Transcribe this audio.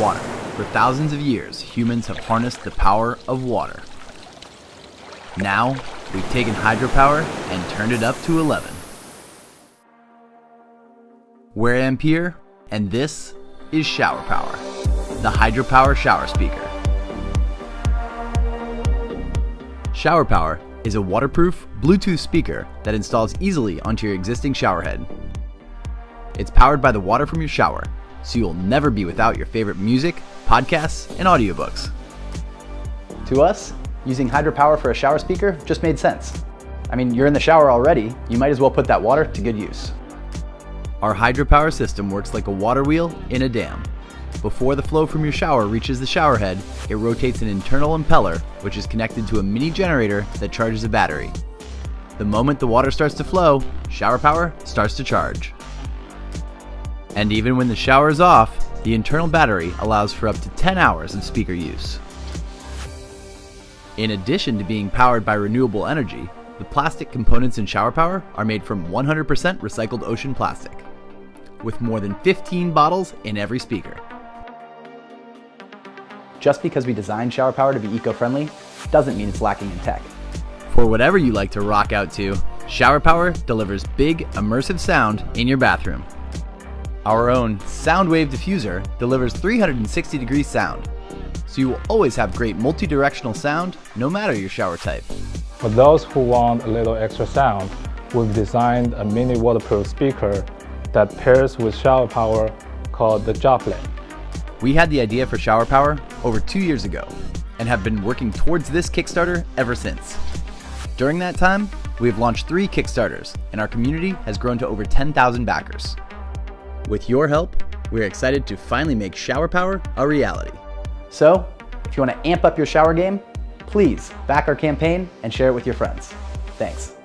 Water. For thousands of years, humans have harnessed the power of water. Now, we've taken hydropower and turned it up to 11. We're Ampere, and this is Showerpower, the Hydropower shower speaker. Showerpower is a waterproof Bluetooth speaker that installs easily onto your existing showerhead. It's powered by the water from your shower, so you'll never be without your favorite music, podcasts, and audiobooks. To us, using hydropower for a shower speaker just made sense. I mean, you're in the shower already, you might as well put that water to good use. Our hydropower system works like a water wheel in a dam. Before the flow from your shower reaches the showerhead, it rotates an internal impeller, which is connected to a mini generator that charges a battery. The moment the water starts to flow, Showerpower starts to charge. And even when the shower is off, the internal battery allows for up to 10 hours of speaker use. In addition to being powered by renewable energy, the plastic components in Showerpower are made from 100% recycled ocean plastic, with more than 15 bottles in every speaker. Just because we designed Showerpower to be eco-friendly doesn't mean it's lacking in tech. For whatever you like to rock out to, Showerpower delivers big, immersive sound in your bathroom. Our own sound wave diffuser delivers 360-degree sound, so you will always have great multi-directional sound no matter your shower type. For those who want a little extra sound, we've designed a mini waterproof speaker that pairs with Showerpower called the Gadget. We had the idea for Showerpower over 2 years ago and have been working towards this Kickstarter ever since. During that time, we have launched 3 Kickstarters and our community has grown to over 10,000 backers. With your help, we're excited to finally make Showerpower a reality. So, if you want to amp up your shower game, please back our campaign and share it with your friends. Thanks.